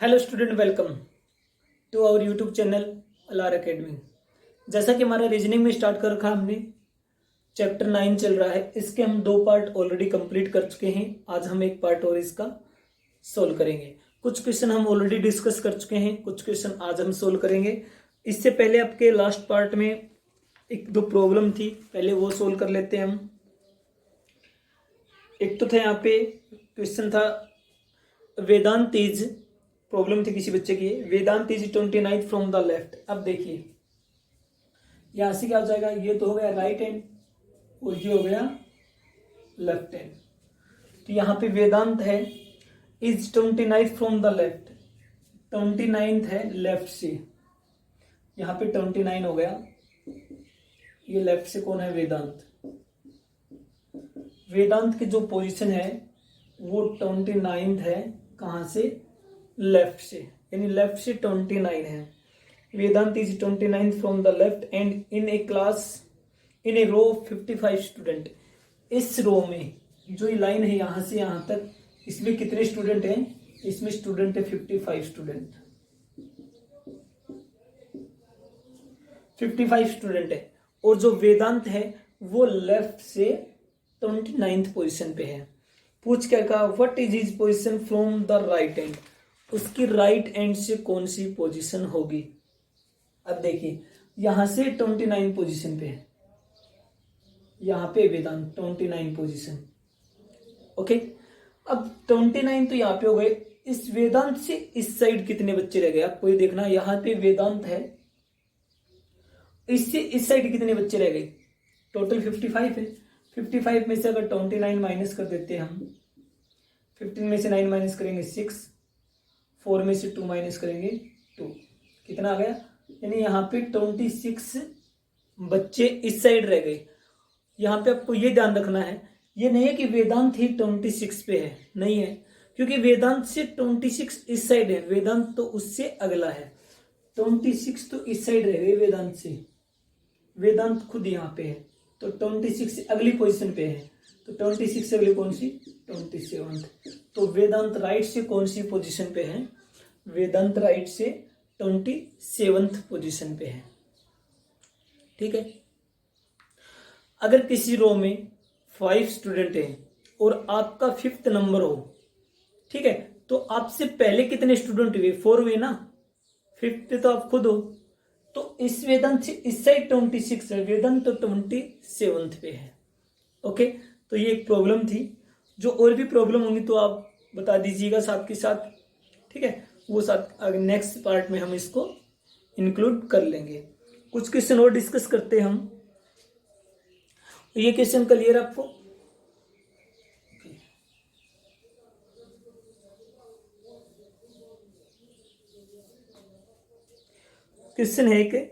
Hello student, welcome to our YouTube channel Alar academy. जैसा कि हमारा रीजनिंग में स्टार्ट कर रखा हमने, चैप्टर 9 चल रहा है। इसके हम 2 पार्ट ऑलरेडी कंप्लीट कर चुके हैं। आज हम एक पार्ट और इसका सोल्व करेंगे। कुछ क्वेश्चन हम ऑलरेडी डिस्कस कर चुके हैं, कुछ क्वेश्चन आज हम सोल्व करेंगे। इससे पहले आपके लास्ट पार्ट में एक दो प्रॉब्लम थी, पहले वो सोल्व कर लेते हैं हम। एक तो था यहाँ पे क्वेश्चन था वेदांत इज, प्रॉब्लम थी किसी बच्चे की, वेदांत इज 29 फ्रॉम द लेफ्ट। अब देखिए यहां से क्या हो जाएगा, ये तो हो गया राइट हैंड और ये हो गया लेफ्ट हैंड। तो यहाँ पे वेदांत है इज 29 फ्रॉम द लेफ्ट, 29 है लेफ्ट से, यहाँ पे 29 हो गया। ये लेफ्ट से कौन है, वेदांत। वेदांत की जो पोजीशन है वो 29 है, कहां से, लेफ्ट से, यानी लेफ्ट से 29 है। Vedant is 29 from the left and in a class in a row 55 student. इस रो में जो ये लाइन है यहां से यहां तक, इसमें कितने स्टूडेंट हैं, इसमें स्टूडेंट है 55 स्टूडेंट, 55 स्टूडेंट है। और जो वेदांत है वो लेफ्ट से 29th पोजीशन पे है। पूछ क्या कहा, what is his position from the right and, उसकी राइट एंड से कौन सी पोजीशन होगी। अब देखिए यहां से 29 पोजीशन पे है, यहां पे वेदांत 29 पोजीशन, ओके। अब 29 तो यहां पे हो गए। इस वेदांत से इस साइड कितने बच्चे रह गए, आपको ये देखना। यहां पे वेदांत है, इससे इस साइड कितने बच्चे रह गए, टोटल 55 है। 55 में से अगर 29 माइनस कर देते हैं हम, 15 में से 9 माइनस करेंगे 6, 4 में से 2 माइनस करेंगे 2, कितना आ गया, यानी यहाँ पे 26 बच्चे इस साइड रह गए। यहाँ पे आपको ये ध्यान रखना है, ये नहीं है कि वेदांत ही 26 पे है, नहीं है, क्योंकि वेदांत से 26 इस साइड है, वेदांत तो उससे अगला है। 26 तो इस साइड रह गए वेदांत से, वेदांत खुद यहाँ पे है, तो 26 से अगली पोजीशन पे है। तो 26 से अगली कौन सी, 27। तो वेदांत राइट से कौन सी पोजीशन पे है, वेदांत राइट से 27th पोजीशन पे है, ठीक है। अगर किसी रो में 5 स्टूडेंट हैं और आपका 5th नंबर हो, ठीक है, तो आपसे पहले कितने स्टूडेंट हुए, 4 हुए ना, 5th पे तो आप खुद हो। तो इस वेदांत से इस साइड 26 है, वेदांत तो 27th पे है, ओके। तो ये एक प्रॉब्लम थी। जो और भी प्रॉब्लम होंगी तो आप बता दीजिएगा साथ के साथ, ठीक है, वो साथ नेक्स्ट पार्ट में हम इसको इंक्लूड कर लेंगे। कुछ क्वेश्चन और डिस्कस करते हैं हम। ये क्वेश्चन क्लियर आपको, क्वेश्चन है कि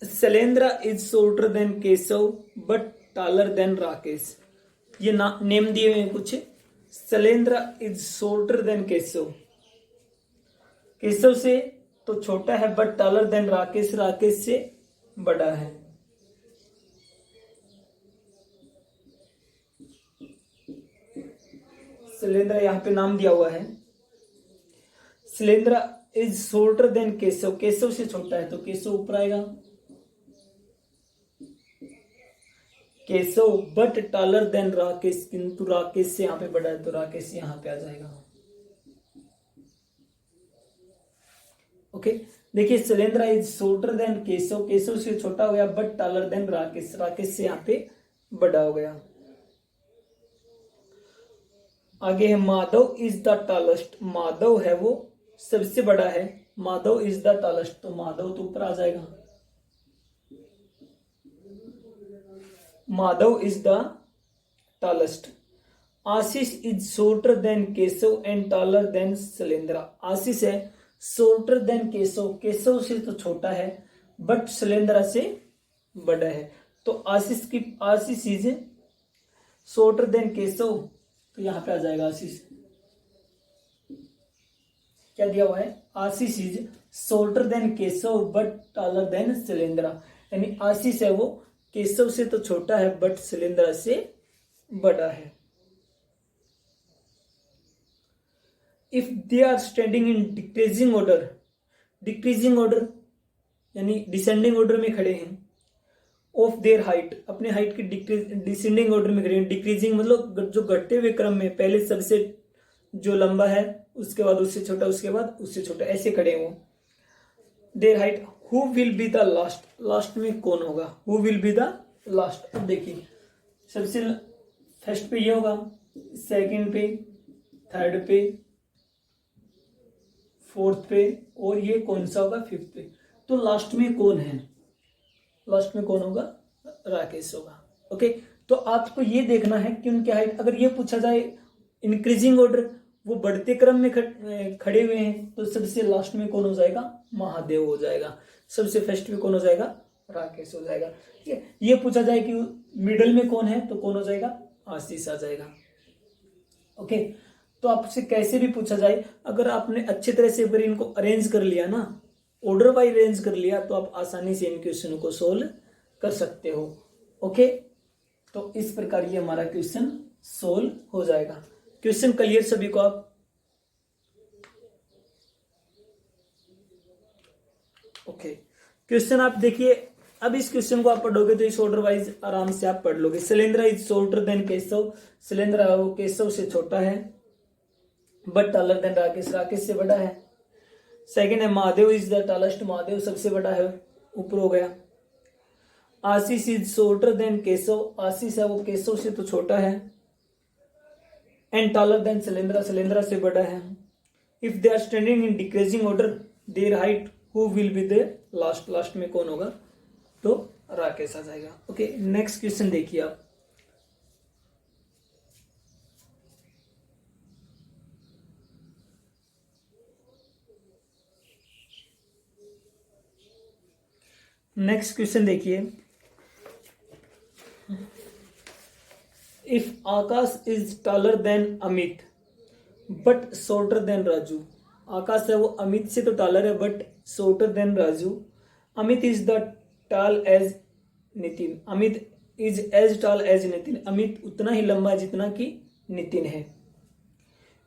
Shailendra is shorter than Keshav but taller than Rakesh. ये नेम दिए हुए हैं कुछ। Shailendra is shorter than Keshav, Keshav से तो छोटा है, but taller than Rakesh, Rakesh से बड़ा है। शैलेंद्र यहाँ पे नाम दिया हुआ है। Shailendra is shorter than Keshav, Keshav से छोटा है तो केशव ऊपर आएगा, Keshav but taller than Rakesh, किंतु राकेश से यहाँ पे बड़ा है तो राकेश यहाँ पे आ जाएगा, ओके। देखिए Shailendra is shorter than Keshav, Keshav से छोटा हो गया, but taller than Rakesh, Rakesh से यहाँ पे बड़ा हो गया। आगे है Madhav is the tallest, Madhav है वो सबसे बड़ा है, माधव इज द टालेस्ट, तो माधव तो ऊपर आ जाएगा, Madhav is the tallest. Ashish is shorter than Keshav and taller than Shailendra, Ashish है शॉर्टर देन केशव, केशव से तो छोटा है बट शैलेंद्र से बड़ा है। तो आशीष इज शॉर्टर देन केशव, तो यहां पे आ जाएगा आशीष, क्या दिया हुआ है, Ashish is shorter than Keshav but taller than Shailendra, यानी आशीष है वो केशव से तो छोटा है बट शैलेंद्र से बड़ा है। If they are standing in decreasing order यानी डिसेंडिंग ऑर्डर में खड़े हैं, ऑफ देयर हाइट, अपने हाइट की डिसेंडिंग ऑर्डर में खड़े हैं, डिक्रीजिंग मतलब जो घटते हुए क्रम में, पहले सबसे जो लंबा है उसके बाद उससे छोटा, उसके बाद उससे छोटा, ऐसे खड़े हो। There height, who will be the last, last में कौन होगा, who will be the last. अब देखिए सबसे फर्स्ट पे ये होगा, सेकंड पे, थर्ड पे, फोर्थ पे, और ये कौन सा होगा, फिफ्थ पे। तो लास्ट में कौन है, लास्ट में कौन होगा, राकेश होगा। ओके, तो आपको ये देखना है कि उनकी हाइट, अगर ये पूछा जाए इंक्रीजिंग ऑर्डर, वो बढ़ते क्रम में खड़े हुए हैं, तो सबसे लास्ट में कौन हो जाएगा, महादेव हो जाएगा। सबसे फर्स्ट में कौन हो जाएगा, राकेश हो जाएगा। ठीक है, ये पूछा जाए कि मिडल में कौन है, तो कौन हो जाएगा, आशीष आ जाएगा। ओके, तो आपसे कैसे भी पूछा जाए, अगर आपने अच्छे तरह से अगर इनको अरेंज कर लिया ना, ऑर्डर वाइज अरेंज कर लिया, तो आप आसानी से इन क्वेश्चन को सोल्व कर सकते हो। ओके, तो इस प्रकार ये हमारा क्वेश्चन सोल्व हो जाएगा। क्वेश्चन क्लियर सभी को आप? ओके, क्वेश्चन आप देखिए। अब इस क्वेश्चन को आप पढ़ोगे तो इस ऑर्डर वाइज आराम से आप पढ़ लोगे। Shailendra is shorter than Keshav, Shailendra वो केशव से छोटा है, but taller than Rakesh, Rakesh से बड़ा है। सेकंड है Mahadev is the tallest, Mahadev सबसे बड़ा है, ऊपर हो गया। Ashish is shorter than Keshav, Ashish है वो केशव से तो छोटा है। And taller than Shailendra, Shailendra से बड़ा है। If they are standing in decreasing order their height, who will be the last, last में कौन होगा, तो राकेश आ जाएगा। ओके, नेक्स्ट क्वेश्चन देखिए आप। नेक्स्ट क्वेश्चन देखिए, if Akash is taller than Amit but shorter than Raju, Akash है वो अमित से तो टॉलर है but shorter than Raju. Amit is the tall as Nitin, Amit is as tall as Nitin, Amit उतना ही लंबा जितना कि नितिन है।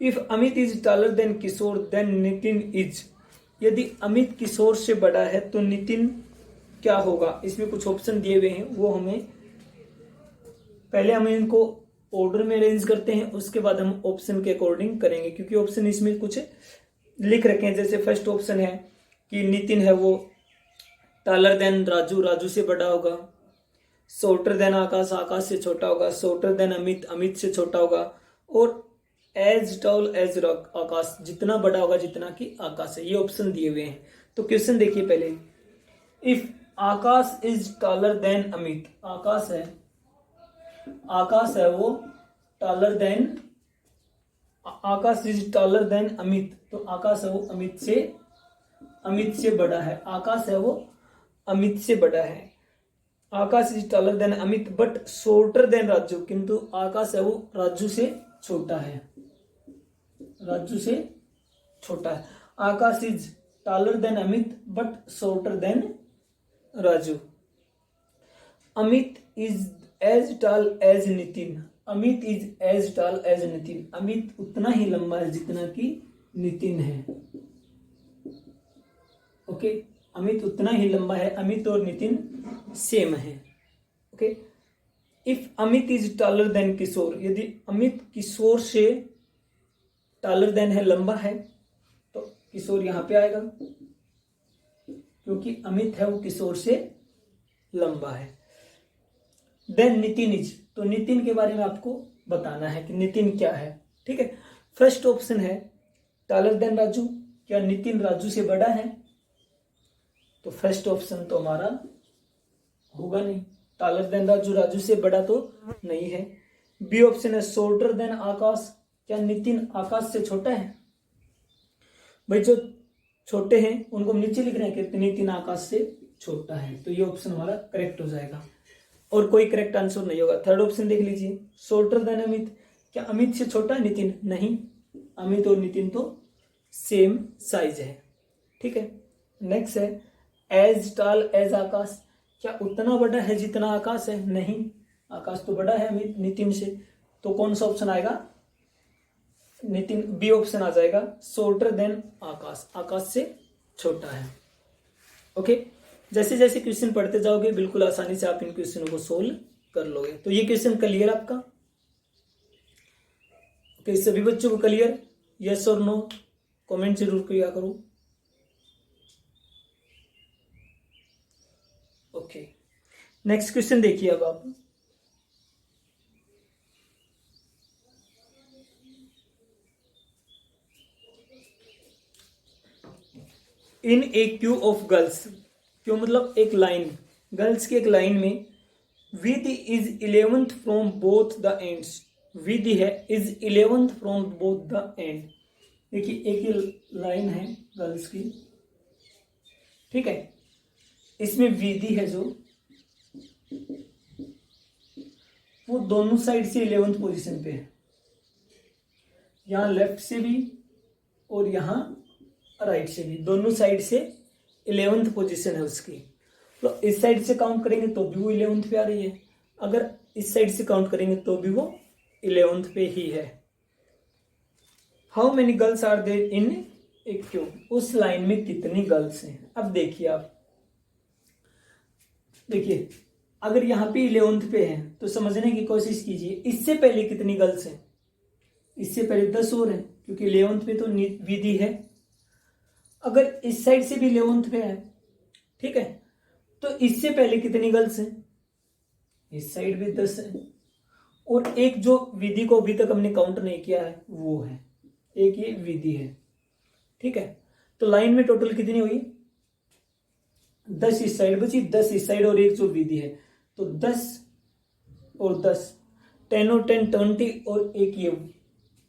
If Amit is taller than Kishore than Nitin is, यदि अमित किशोर से बड़ा है तो नितिन क्या होगा। इसमें कुछ ऑप्शन दिए हुए हैं, वो हमें पहले हम इनको ऑर्डर में अरेंज करते हैं, उसके बाद हम ऑप्शन के अकॉर्डिंग करेंगे, क्योंकि ऑप्शन इसमें कुछ लिख रखे हैं। जैसे फर्स्ट ऑप्शन है कि नितिन है वो टालर देन राजू, राजू से बड़ा होगा। शॉर्टर देन आकाश, आकाश से छोटा होगा। शॉर्टर देन अमित, अमित से छोटा होगा। और एज टॉल एज आकाश, जितना बड़ा होगा जितना कि आकाश है। ये ऑप्शन दिए हुए हैं। तो क्वेश्चन देखिए पहले, if Akash is taller than Amit, Akash है वो taller than, Akash is taller than Amit, तो आकाश है वो अमित से बड़ा है। आकाश है वो अमित से बड़ा है। Akash is taller than Amit but shorter than Raju, किंतु आकाश है वो राजू से छोटा है, राजू से छोटा है। Akash is taller than Amit but shorter than Raju. Amit is as tall as Nitin, Amit is as tall as Nitin, Amit उतना ही लंबा है जितना कि नितिन है। ओके, अमित उतना ही लंबा है, अमित और नितिन सेम है। Okay, if Amit is taller than Kishore, यदि अमित किशोर से टॉलर देन है, लंबा है, तो किशोर यहां पे आएगा, क्योंकि अमित है वो किशोर से लंबा है। देन नितिन इज, तो नितिन के बारे में आपको बताना है कि नितिन क्या है। ठीक है, फर्स्ट ऑप्शन है टॉलर देन राजू, क्या नितिन राजू से बड़ा है, तो फर्स्ट ऑप्शन तो हमारा होगा नहीं। टॉलर देन राजू, राजू से बड़ा तो नहीं है। बी ऑप्शन है शॉर्टर देन आकाश, क्या नितिन आकाश से छोटा है। भाई जो छोटे हैं उनको नीचे लिख रहे हैं कि नितिन आकाश से छोटा है, तो ये ऑप्शन हमारा करेक्ट हो जाएगा और कोई करेक्ट आंसर नहीं होगा। थर्ड ऑप्शन देख लीजिए, शॉर्टर देन अमित, क्या अमित से छोटा है नितिन, नहीं, अमित और नितिन तो सेम साइज है। ठीक है, नेक्स्ट है एज टॉल एज आकाश, क्या उतना बड़ा है जितना आकाश है, नहीं, आकाश तो बड़ा है अमित नितिन से, तो कौन सा ऑप्शन आएगा, नितिन बी ऑप्शन आ जाएगा, शॉर्टर देन आकाश, आकाश से छोटा है। ओके, जैसे जैसे क्वेश्चन पढ़ते जाओगे बिल्कुल आसानी से आप इन क्वेश्चनों को सोल्व कर लोगे। तो ये क्वेश्चन क्लियर आपका? ओके, सभी बच्चों को क्लियर? यस और नो कमेंट जरूर किया करो। ओके, नेक्स्ट क्वेश्चन देखिए अब आप। In a queue of girls, क्यों मतलब एक लाइन, गर्ल्स की एक लाइन में Vidhi is 11th from both the ends, Vidhi है is 11th from both the end. देखिए एक ही लाइन है गर्ल्स की, ठीक है, इसमें विधि है जो वो दोनों साइड से 11th पोजीशन पे है, यहां लेफ्ट से भी और यहां राइट से भी, दोनों साइड से 11th पोजीशन है उसकी। तो इस साइड से काउंट करेंगे तो भी वो 11th पे आ रही है, अगर इस साइड से काउंट करेंगे तो भी वो 11th पे ही है। How many girls are there in a queue, उस लाइन में कितनी गर्ल्स हैं। अब देखिए आप, देखिए अगर यहां पे 11th पे है तो समझने की कोशिश कीजिए इससे पहले कितनी गर्ल्स हैं, इससे पहले 10 और हैं, क्योंकि 11th पे तो विधि है। अगर इस साइड से भी 11th पे है, ठीक है, तो इससे पहले कितनी गर्ल्स हैं, इस साइड भी 10 है, और एक जो विधि को अभी तक हमने काउंट नहीं किया है वो है, एक ये विधि है, ठीक है। तो लाइन में टोटल कितनी हुई, 10 इस साइड बची, 10 इस साइड और एक जो विधि है, तो 10 और 10, 10 और 10 20, और एक ये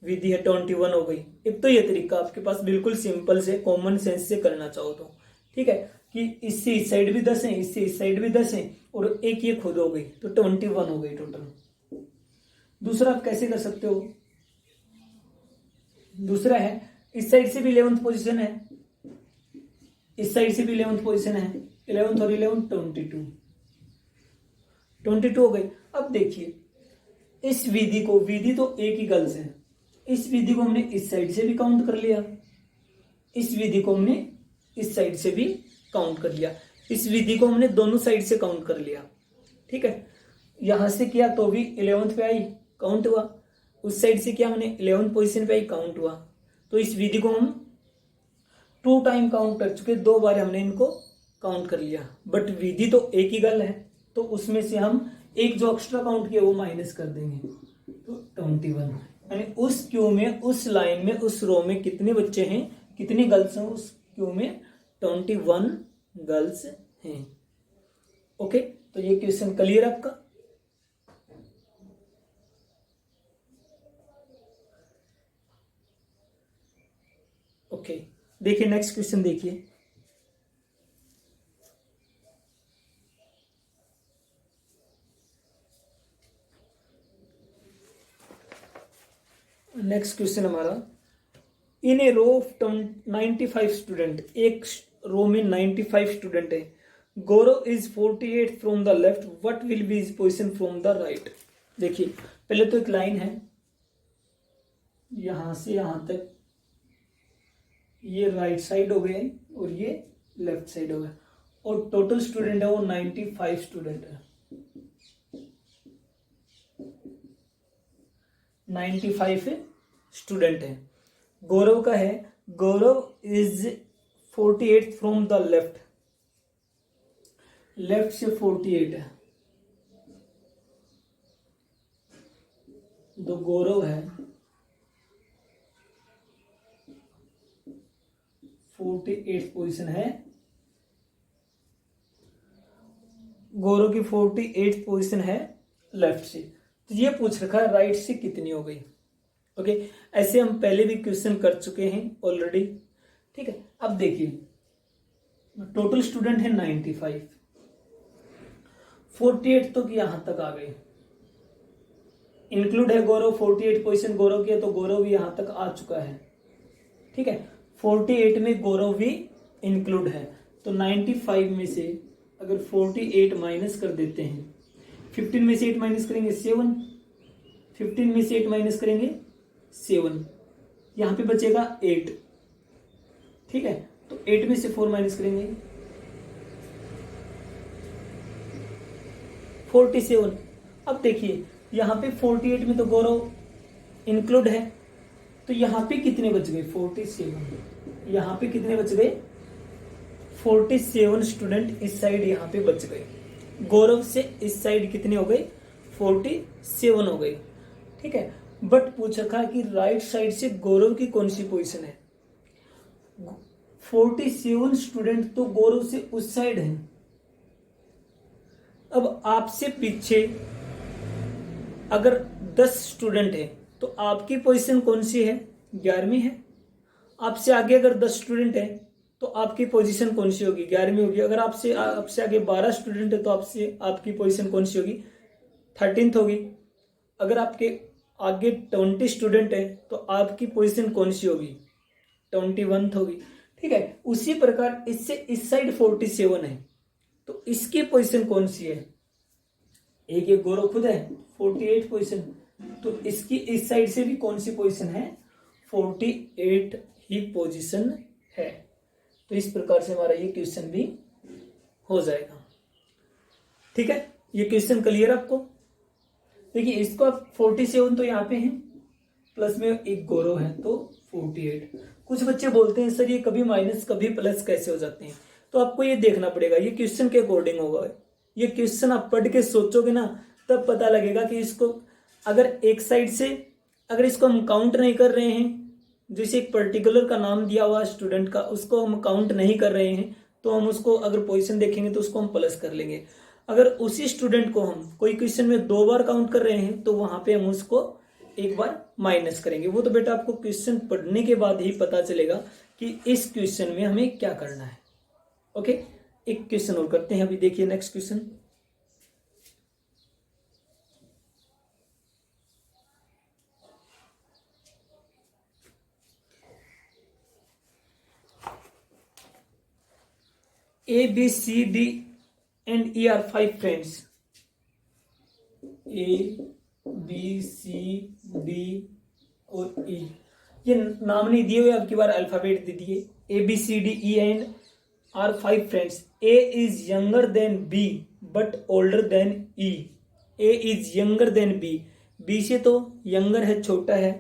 विधि है 21 हो गई। एक तो ये तरीका आपके पास बिल्कुल सिंपल से कॉमन सेंस से करना चाहो तो, ठीक है, कि इससे इस साइड भी 10 है, इससे इस साइड भी 10 है, और एक ये खुद हो गई, तो 21 हो गई टोटल। दूसरा आप कैसे कर सकते हो, दूसरा है इस साइड से भी 11th पोजीशन है, इस साइड से भी 11th पोजीशन है, 11th और 11 22 हो गई। अब देखिए इस विधि को, विधि तो एक ही गर्ल्स है, इस विधि को हमने इस साइड से भी काउंट कर लिया, इस विधि को हमने इस साइड से भी काउंट कर लिया, इस विधि को हमने दोनों साइड से काउंट कर लिया, ठीक है। यहां से किया तो भी 11th पे आई, काउंट हुआ, उस साइड से किया हमने 11th पोजीशन पे आई, काउंट हुआ। तो इस विधि को हम 2 टाइम काउंट कर चुके, 2 बार हमने इनको काउंट कर लिया, बट विधि तो एक ही गर्ल है, तो उसमें से हम एक जो एक्स्ट्रा काउंट किया वो माइनस कर देंगे, तो 21। यानी उस क्यू में, उस लाइन में, उस रो में कितने बच्चे हैं, कितनी गर्ल्स हैं, उस क्यू में 21 गर्ल्स हैं। ओके, तो ये क्वेश्चन क्लियर आपका? ओके, देखिए नेक्स्ट क्वेश्चन देखिए। नेक्स्ट क्वेश्चन हमारा, इन ए रो ऑफ 95 स्टूडेंट, एक रो में 95 स्टूडेंट है, Gaurav is 48 from the left, what will be his position from the right. देखिए पहले तो एक लाइन है, यहां से यहां तक, ये राइट साइड हो गए और ये लेफ्ट साइड हो गया, और टोटल स्टूडेंट है वो 95 स्टूडेंट है, 95 स्टूडेंट है। गौरव का है, Gaurav is 48 from the left, left से 48 है, तो गौरव है 48 पोजीशन है, गौरव की 48 पोजीशन है लेफ्ट से। तो ये पूछ रखा है राइट से कितनी हो गई। ओके, ऐसे हम पहले भी क्वेश्चन कर चुके हैं ऑलरेडी, ठीक है। अब देखिए टोटल स्टूडेंट है 95, 48 तो यहां तक आ गए, इंक्लूड है गौरव, 48 पोजीशन गौरव की है, तो गौरव भी यहां तक आ चुका है, ठीक है। 48 में गौरव भी इंक्लूड है, तो 95 में से अगर 48 माइनस कर देते हैं, 15 में से 8 माइनस करेंगे 7, 15 में से 8 माइनस करेंगे 7, यहाँ पे बचेगा 8, ठीक है। तो 8 में से 4 माइनस करेंगे 47। अब देखिए यहाँ पे 48 में तो गौरव इंक्लूड है, तो यहाँ पे कितने बच गए 47। यहाँ पे कितने बच गए 47 स्टूडेंट इस साइड यहाँ पे बच गए। गौरव से इस साइड कितने हो गए 47 हो गए, ठीक है। बट पूछा था कि राइट साइड से गौरव की कौन सी पोजीशन है। 47 स्टूडेंट तो गौरव से उस साइड है। अब आपसे पीछे अगर 10 स्टूडेंट है तो आपकी पोजीशन कौन सी है 11वीं है। आपसे आगे अगर 10 स्टूडेंट है तो आपकी पोजीशन कौन सी होगी 11वीं होगी। अगर आपसे आगे 12 स्टूडेंट है तो आपकी पोजीशन कौन सी होगी 13th होगी। अगर आपके आगे 20 स्टूडेंट है तो आपकी पोजीशन कौन सी होगी 21th होगी, ठीक है। उसी प्रकार इससे इस साइड 47 है तो इसकी पोजीशन कौन सी है। एक एक गौरव खुद है 48 पोजीशन, तो इसकी इस साइड से भी कौन सी पोजीशन है 48 ही पोजीशन है। तो इस प्रकार से हमारा ये क्वेश्चन भी हो जाएगा, ठीक है। ये क्वेश्चन क्लियर आपको। देखिए इसको आप 47 तो यहाँ पे है, प्लस में एक गौरव है तो 48। कुछ बच्चे बोलते हैं सर ये कभी माइनस कभी प्लस कैसे हो जाते हैं, तो आपको ये देखना पड़ेगा ये क्वेश्चन के अकॉर्डिंग होगा। ये क्वेश्चन आप पढ़ के सोचोगे ना तब पता लगेगा कि इसको अगर एक साइड से अगर इसको हम काउंट नहीं कर रहे हैं, जैसे एक पर्टिकुलर का नाम दिया हुआ स्टूडेंट का उसको हम काउंट नहीं कर रहे हैं तो हम उसको अगर पोजीशन देखेंगे तो उसको हम प्लस कर लेंगे। अगर उसी स्टूडेंट को हम कोई क्वेश्चन में 2 बार काउंट कर रहे हैं तो वहां पे हम उसको 1 बार माइनस करेंगे। वो तो बेटा आपको क्वेश्चन पढ़ने के बाद ही पता चलेगा कि इस क्वेश्चन में हमें क्या करना है। ओके, एक क्वेश्चन और करते हैं। अभी देखिए next question. A, B, C, D and E are 5 friends. A, B, C, D और E ये नाम नहीं दिए हुए, अब की बार अल्फाबेट दे दिए। A, B, C, D, E and are 5 friends. A is younger than B but older than E. A is younger than B. B से तो younger है छोटा है,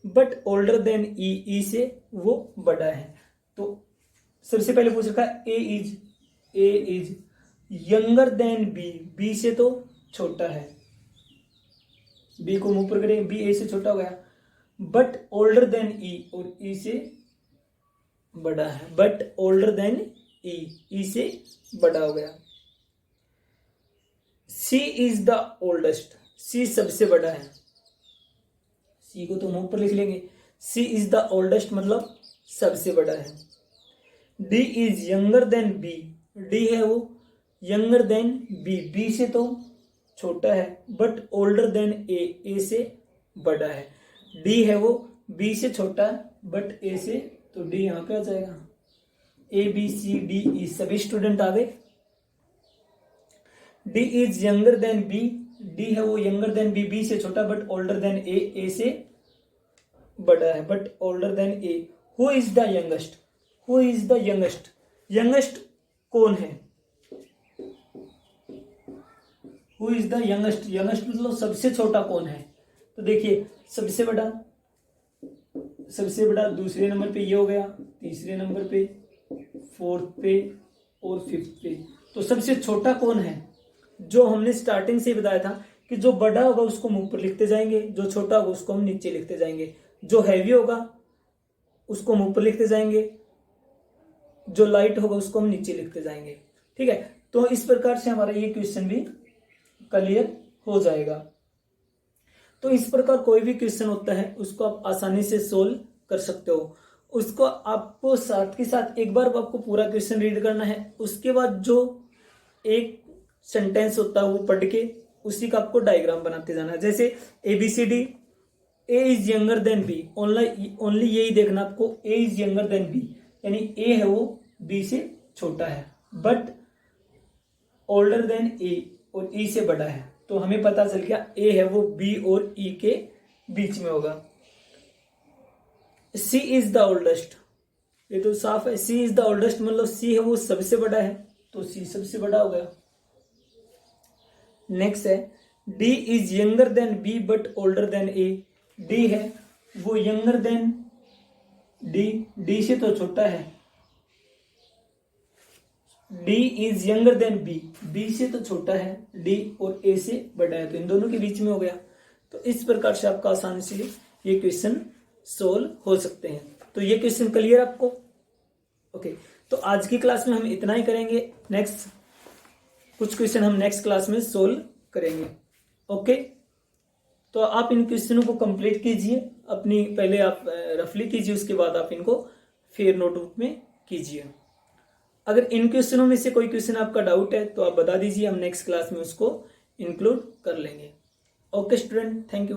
but older than E. E से वो बड़ा है। तो सबसे पहले पूछ रखा A is younger than B. B से तो छोटा है, बी को मुंह पर करें, बी ए से छोटा हो गया। बट ओल्डर देन ई, और ई से बड़ा है। बट ओल्डर देन ई, ई से बड़ा हो गया। सी इज द ओल्डेस्ट, सी सबसे बड़ा है। सी को तो मुंह पर लिख लेंगे। सी इज द ओल्डेस्ट मतलब सबसे बड़ा है। D is younger than B, D है वो यंगर देन बी, बी से तो छोटा है, but older than A, A से बड़ा है। डी है वो बी से छोटा है बट ए से, तो डी यहां पे आ जाएगा। A B C D E सभी स्टूडेंट आ गए। D is younger than B, D है वो यंगर देन बी, बी से छोटा but older than A, A से बड़ा है but older than A. Who is the youngest, who is the youngest, youngest कौन है। Who is the youngest, youngest मतलब सबसे छोटा कौन है। तो देखिए सबसे बड़ा दूसरे नंबर पे ये हो गया, तीसरे नंबर पे, फोर्थ पे और फिफ्थ पे। तो सबसे छोटा कौन है, जो हमने स्टार्टिंग से बताया था कि जो बड़ा होगा उसको मुंह पर लिखते जाएंगे, जो छोटा होगा उसको हम नीचे लिखते जाएंगे, जो हैवी होगा उसको मुंह पर लिखते जाएंगे, जो लाइट होगा उसको हम नीचे लिखते जाएंगे। ठीक है, तो इस प्रकार से हमारा ये क्वेश्चन भी क्लियर हो जाएगा। तो इस प्रकार कोई भी क्वेश्चन होता है उसको आप आसानी से सोल्व कर सकते हो। उसको आपको साथ के साथ एक बार आपको पूरा क्वेश्चन रीड करना है, उसके बाद जो एक सेंटेंस होता है वो पढ़ के उसी का आपको डायग्राम बनाते जाना है। जैसे ABCD, A is younger than B, only यही देखना आपको, A is younger than B, यानी ए है वो बी से छोटा है बट ओल्डर देन ए, और ई से बड़ा है। तो हमें पता चल गया ए है वो बी और ई के बीच में होगा। सी इज द ओल्डेस्ट, ये तो साफ है, सी इज द ओल्डेस्ट मतलब सी है वो सबसे बड़ा है, तो सी सबसे बड़ा हो गया। नेक्स्ट है D is younger than B but older than A, D है वो यंगर देन डी, डी से तो छोटा है, D is younger than B, B से तो छोटा है, डी और ए से बड़ा है, तो इन दोनों के बीच में हो गया। तो इस प्रकार से आपका आसानी से ये क्वेश्चन सोल्व हो सकते हैं। तो ये क्वेश्चन क्लियर आपको? ओके, तो आज की क्लास में हम इतना ही करेंगे, नेक्स्ट कुछ क्वेश्चन हम नेक्स्ट क्लास में सोल्व करेंगे। ओके, तो आप इन क्वेश्चनों को कंप्लीट कीजिए अपनी, पहले आप रफली कीजिए, उसके बाद आप इनको फिर नोटबुक में कीजिए। अगर इन क्वेश्चनों में से कोई क्वेश्चन आपका डाउट है तो आप बता दीजिए, हम नेक्स्ट क्लास में उसको इंक्लूड कर लेंगे। Okay student, thank you.